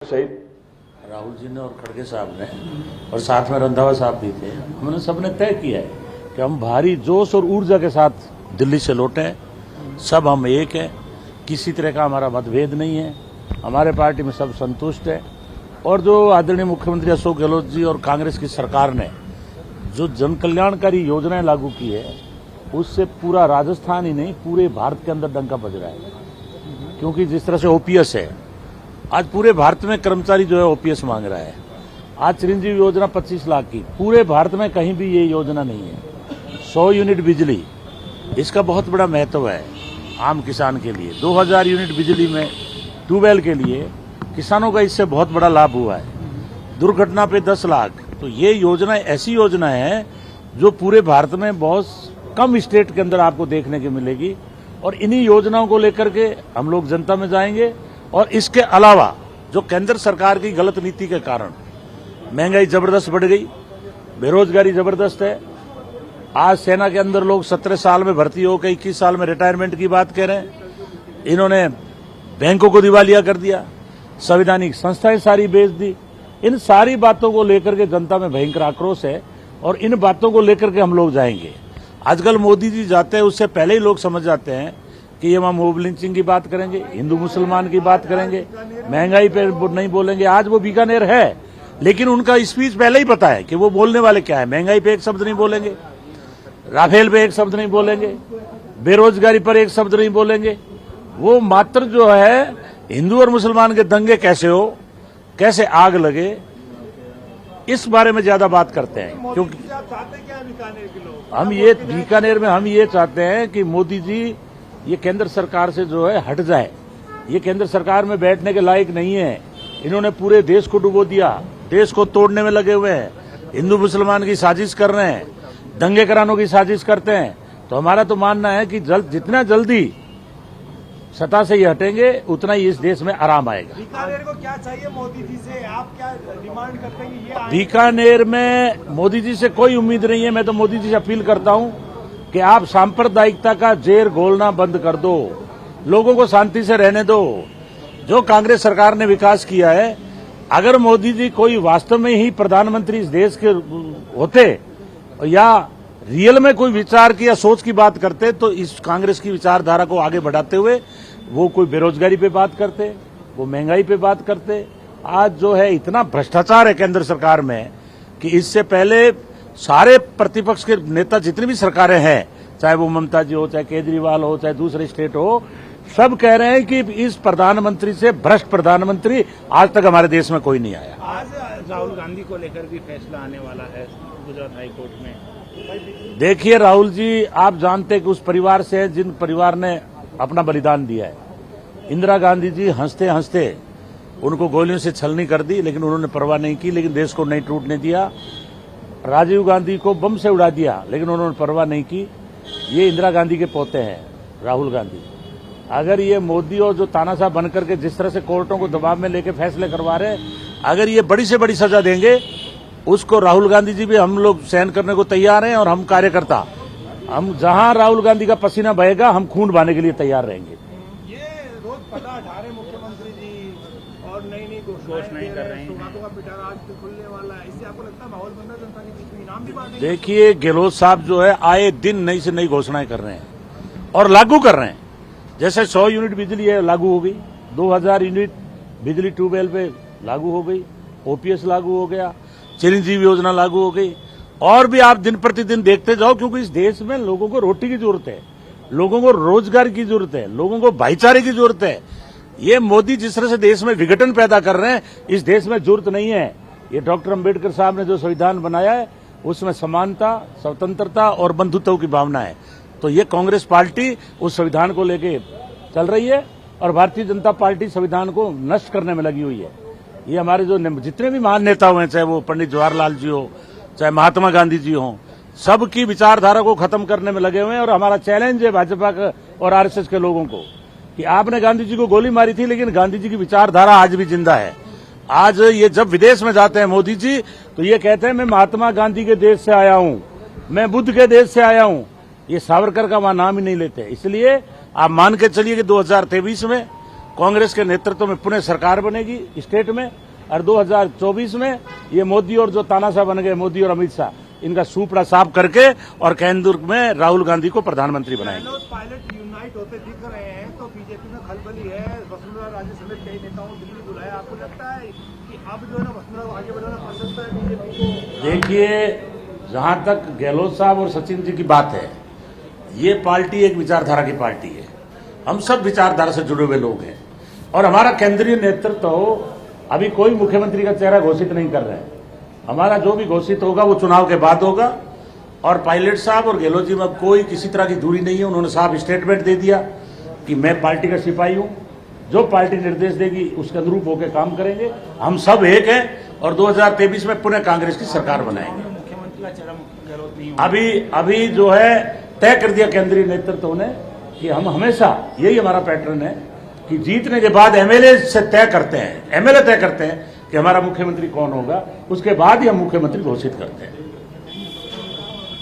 शहीद राहुल जी ने और खड़गे साहब ने और साथ में रंधावा साहब भी थे। हमने सबने तय किया है कि हम भारी जोश और ऊर्जा के साथ दिल्ली से लौटे हैं। सब हम एक हैं, किसी तरह का हमारा मतभेद नहीं है। हमारे पार्टी में सब संतुष्ट है। और जो आदरणीय मुख्यमंत्री अशोक गहलोत जी और कांग्रेस की सरकार ने जो जन कल्याणकारी योजनाएं लागू की है, उससे पूरा राजस्थान ही नहीं पूरे भारत के अंदर डंका बज रहा है। क्योंकि जिस तरह से ओपीएस है, आज पूरे भारत में कर्मचारी जो है ओपीएस मांग रहा है। आज चिरंजीवी योजना 25 लाख की, पूरे भारत में कहीं भी ये योजना नहीं है। 100 यूनिट बिजली, इसका बहुत बड़ा महत्व है आम किसान के लिए। 2000 यूनिट बिजली में ट्यूबवेल के लिए किसानों का इससे बहुत बड़ा लाभ हुआ है। दुर्घटना पे 10 लाख। तो ये योजना ऐसी योजना है जो पूरे भारत में बहुत कम स्टेट के अंदर आपको देखने को मिलेगी। और इन्हीं योजनाओं को लेकर के हम लोग जनता में जाएंगे। और इसके अलावा जो केंद्र सरकार की गलत नीति के कारण महंगाई जबरदस्त बढ़ गई, बेरोजगारी जबरदस्त है। आज सेना के अंदर लोग 17 साल में भर्ती होकर 21 साल में रिटायरमेंट की बात कह रहे हैं। इन्होंने बैंकों को दिवालिया कर दिया, संवैधानिक संस्थाएं सारी बेच दी। इन सारी बातों को लेकर के जनता में भयंकर आक्रोश है और इन बातों को लेकर के हम लोग जाएंगे। आजकल मोदी जी जाते हैं उससे पहले ही लोग समझ जाते हैं कि ये हम मोब लिंचिंग की बात करेंगे, हिंदू मुसलमान की बात करेंगे, महंगाई पे नहीं बोलेंगे। आज वो बीकानेर है, लेकिन उनका स्पीच पहले ही पता है कि वो बोलने वाले क्या है। महंगाई पे एक शब्द नहीं बोलेंगे, राफेल पे एक शब्द नहीं बोलेंगे, बेरोजगारी पर एक शब्द नहीं बोलेंगे। वो मात्र जो है हिंदू और मुसलमान के दंगे कैसे हो, कैसे आग लगे, इस बारे में ज्यादा बात करते हैं। क्योंकि हम ये बीकानेर में हम ये चाहते हैं कि मोदी जी ये केंद्र सरकार से जो है हट जाए। ये केंद्र सरकार में बैठने के लायक नहीं है। इन्होंने पूरे देश को डुबो दिया, देश को तोड़ने में लगे हुए हैं, हिंदू मुसलमान की साजिश कर रहे हैं, दंगे कराने की साजिश करते हैं। तो हमारा तो मानना है कि जितना जल्दी सत्ता से ये हटेंगे उतना ही इस देश में आराम आएगा। बीकानेर को क्या चाहिए मोदी जी से, आप क्या डिमांड करते हैं? ये बीकानेर में मोदी जी से कोई उम्मीद नहीं है। मैं तो मोदी जी से अपील करता हूं कि आप सांप्रदायिकता का जेर घोलना बंद कर दो, लोगों को शांति से रहने दो। जो कांग्रेस सरकार ने विकास किया है, अगर मोदी जी कोई वास्तव में ही प्रधानमंत्री इस देश के होते या रियल में कोई विचार की या सोच की बात करते, तो इस कांग्रेस की विचारधारा को आगे बढ़ाते हुए वो कोई बेरोजगारी पे बात करते, वो महंगाई पे बात करते। आज जो है इतना भ्रष्टाचार है केंद्र सरकार में कि इससे पहले सारे प्रतिपक्ष के नेता जितनी भी सरकारें हैं, चाहे वो ममता जी हो, चाहे केजरीवाल हो, चाहे दूसरे स्टेट हो, सब कह रहे हैं कि इस प्रधानमंत्री से भ्रष्ट प्रधानमंत्री आज तक हमारे देश में कोई नहीं आया। आज राहुल गांधी को लेकर भी फैसला आने वाला है गुजरात हाई कोर्ट में। देखिए राहुल जी, आप जानते हैं कि उस परिवार से है जिन परिवार ने अपना बलिदान दिया है। इंदिरा गांधी जी हंसते हंसते उनको गोलियों से छलनी कर दी, लेकिन उन्होंने परवाह नहीं की, लेकिन देश को नहीं टूटने दिया। राजीव गांधी को बम से उड़ा दिया, लेकिन उन्होंने परवाह नहीं की। ये इंदिरा गांधी के पोते हैं राहुल गांधी। अगर ये मोदी और जो तानाशाह बनकर के जिस तरह से कोर्टों को दबाव में लेके फैसले करवा रहे हैं, अगर ये बड़ी से बड़ी सजा देंगे, उसको राहुल गांधी जी भी हम लोग सहन करने को तैयार हैं। और हम कार्यकर्ता, हम जहां राहुल गांधी का पसीना बहेगा, हम खून बहाने के लिए तैयार रहेंगे। ये रोज पटा ढा रहे मुख्यमंत्री जी और नई घोषणाएं कर रहे हैं। सुगातों का पिटारा आज से खुलने वाला है, इससे आपको लगता है माहौल बन रहा है जनता के बीच में, इनाम भी बांटेंगे? देखिए गहलोत साहब जो है आए दिन नई से नई घोषणाएं कर रहे हैं और लागू कर रहे हैं। जैसे 100 यूनिट बिजली है, लागू हो गई। 2000 यूनिट बिजली ट्यूबवेल पे लागू हो गई। ओपीएस लागू हो गया, चिरंजीवी योजना लागू हो गई। और भी आप दिन प्रतिदिन देखते जाओ, क्योंकि इस देश में लोगों को रोटी की जरूरत है, लोगों को रोजगार की जरूरत है, लोगों को भाईचारे की जरूरत है। ये मोदी जिस तरह से देश में विघटन पैदा कर रहे हैं, इस देश में जरूरत नहीं है। ये डॉक्टर अंबेडकर साहब ने जो संविधान बनाया है, उसमें समानता, स्वतंत्रता और बंधुत्व की भावना है। तो ये कांग्रेस पार्टी उस संविधान को लेके चल रही है और भारतीय जनता पार्टी संविधान को नष्ट करने में लगी हुई है। ये हमारे जो जितने भी महान नेता हुए, चाहे वो पंडित जवाहरलाल जी हो, चाहे महात्मा गांधी जी हो, सबकी विचारधारा को खत्म करने में लगे हुए हैं। और हमारा चैलेंज है भाजपा और आरएसएस के लोगों को कि आपने गांधी जी को गोली मारी थी, लेकिन गांधी जी की विचारधारा आज भी जिंदा है। आज ये जब विदेश में जाते हैं मोदी जी, तो ये कहते हैं मैं महात्मा गांधी के देश से आया हूं, मैं बुद्ध के देश से आया हूं। ये सावरकर का वहां नाम ही नहीं लेते। इसलिए आप मान के चलिए कि 2023 में कांग्रेस के नेतृत्व में पुनः सरकार बनेगी स्टेट में, और 2024 में ये मोदी और जो तानाशाह बन गए, मोदी और अमित शाह, इनका सूपड़ा साफ करके और केंद्र में राहुल गांधी को प्रधानमंत्री बनाएंगे। पायलट यूनाइट होते दिख रहे हैं तो बीजेपी में खलबली है। वसुंधरा राजे समेत कई नेताओं ने दिल्ली बुलाया। आपको लगता है कि अब जो है ना वसुंधरा आगे बढ़ाना पड़ सकता है बीजेपी को? देखिए, जहां तक गहलोत साहब और सचिन जी की बात है, ये पार्टी एक विचारधारा की पार्टी है। हम सब विचारधारा से जुड़े हुए लोग हैं और हमारा केंद्रीय नेतृत्व अभी कोई मुख्यमंत्री का चेहरा घोषित नहीं कर रहे हैं। हमारा जो भी घोषित होगा वो चुनाव के बाद होगा। और पायलट साहब और गहलोत जी में अब कोई किसी तरह की दूरी नहीं है। उन्होंने साफ स्टेटमेंट दे दिया कि मैं पार्टी का सिपाही हूं, जो पार्टी निर्देश देगी उसके अनुरूप होकर काम करेंगे। हम सब एक हैं और 2023 में पुनः कांग्रेस की सरकार बनाएंगे। मुख्यमंत्री का चेहरा गहलोत नहीं अभी जो है तय कर दिया केंद्रीय नेतृत्व ने कि हम हमेशा, यही हमारा पैटर्न है कि जीतने के बाद एमएलए से तय करते हैं, एमएलए तय करते हैं कि हमारा मुख्यमंत्री कौन होगा, उसके बाद ही हम मुख्यमंत्री घोषित करते हैं।